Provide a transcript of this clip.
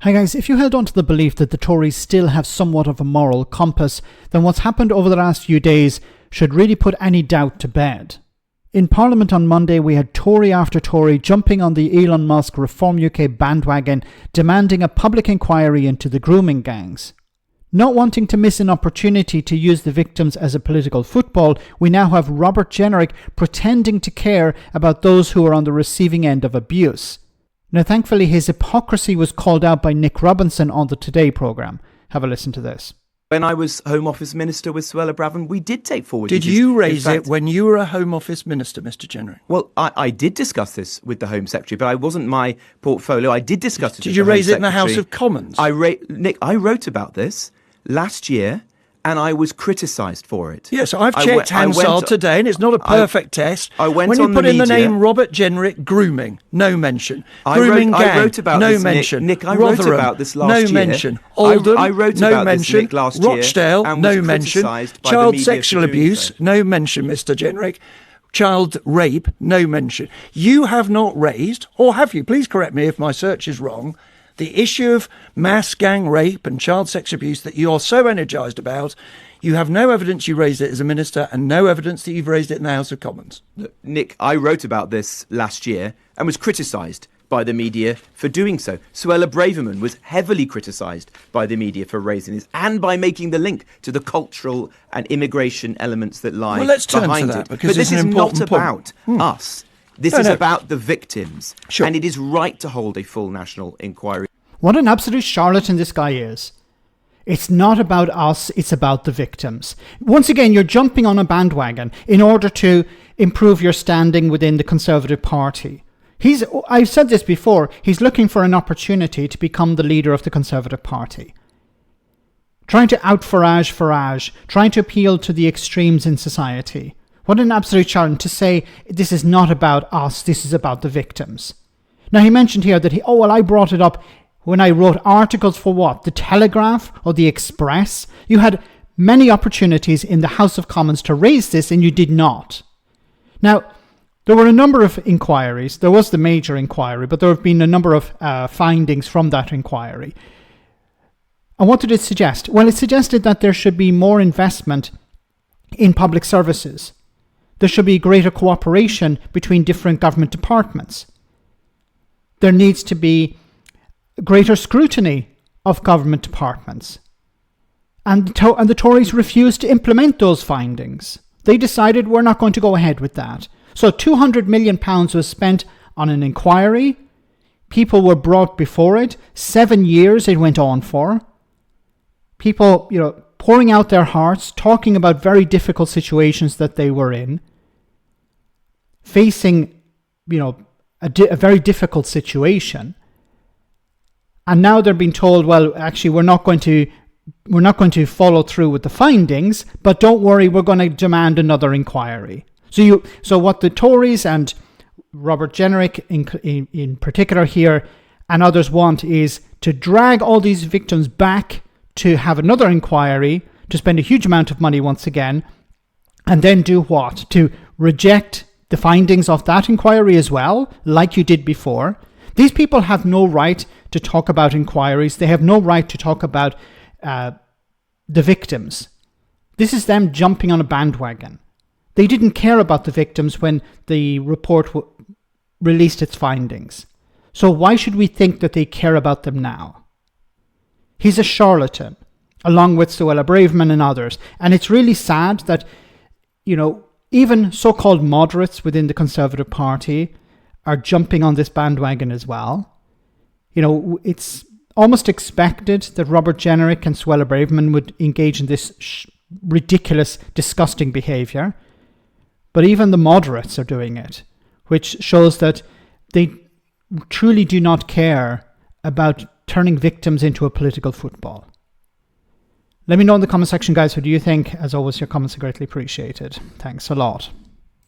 Hi guys, if you held on to the belief that the Tories still have somewhat of a moral compass, then what's happened over the last few days should really put any doubt to bed. In Parliament on Monday, we had Tory after Tory jumping on the Elon Musk Reform UK bandwagon, demanding a public inquiry into the grooming gangs. Not wanting to miss an opportunity to use the victims as a political football, we now have Robert Jenrick pretending to care about those who are on the receiving end of abuse. Now, thankfully, his hypocrisy was called out by Nick Robinson on the Today programme. Have a listen to this. When I was Home Office Minister with Suella Braverman, we did take forward... Did you raise it when you were a Home Office Minister, Mr Jenrick? Well, I did discuss this with the Home Secretary, but it wasn't my portfolio. I did discuss it with the Home Secretary. Did you raise it in the House of Commons? Nick, I wrote about this last year, and I was criticised for it. Yes, I've checked Hansard today, and it's not a perfect test. When you put in the name Robert Jenrick, grooming, no mention. Grooming gang, I wrote about no this, mention. Nick, I Rotherham, wrote about this last year. No mention. Oldham, I wrote no about mention. this, Nick, last year. Rochdale, no mention. Child sexual abuse, no mention, Mr Jenrick. Child rape, no mention. You have not raised, or have you? Please correct me if my search is wrong. The issue of mass gang rape and child sex abuse that you're so energised about, you have no evidence you raised it as a minister and no evidence that you've raised it in the House of Commons. Nick, I wrote about this last year and was criticised by the media for doing so. Suella Braverman was heavily criticised by the media for raising this and by making the link to the cultural and immigration elements that lie behind it. Well, let's turn to that, because this is not about us. This is about the victims. Sure. And it is right to hold a full national inquiry. What an absolute charlatan this guy is. It's not about us, it's about the victims. Once again, you're jumping on a bandwagon in order to improve your standing within the Conservative Party. I've said this before, he's looking for an opportunity to become the leader of the Conservative Party. Trying to out-Farage, trying to appeal to the extremes in society. What an absolute charlatan to say, this is not about us, this is about the victims. Now, he mentioned here that I brought it up when I wrote articles for what? The Telegraph or the Express? You had many opportunities in the House of Commons to raise this and you did not. Now, there were a number of inquiries. There was the major inquiry, but there have been a number of findings from that inquiry. And what did it suggest? Well, it suggested that there should be more investment in public services. There should be greater cooperation between different government departments. There needs to be greater scrutiny of government departments. And the Tories refused to implement those findings. They decided we're not going to go ahead with that. So £200 million was spent on an inquiry. People were brought before it. 7 years it went on for. People, pouring out their hearts, talking about very difficult situations that they were in. Facing, a very difficult situation. And now they're being told, well, actually, we're not going to follow through with the findings, but don't worry, we're going to demand another inquiry. So what the Tories and Robert Jenrick in particular here and others want is to drag all these victims back to have another inquiry, to spend a huge amount of money once again, and then do what? To reject the findings of that inquiry as well, like you did before. These people have no right to talk about inquiries. They have no right to talk about the victims. This is them jumping on a bandwagon. They didn't care about the victims when the report released its findings. So why should we think that they care about them now? He's a charlatan, along with Suella Braverman and others. And it's really sad that, even so-called moderates within the Conservative Party are jumping on this bandwagon as well. It's almost expected that Robert Jenrick and Suella Braverman would engage in this ridiculous, disgusting behaviour. But even the moderates are doing it, which shows that they truly do not care about turning victims into a political football. Let me know in the comment section, guys, what do you think? As always, your comments are greatly appreciated. Thanks a lot.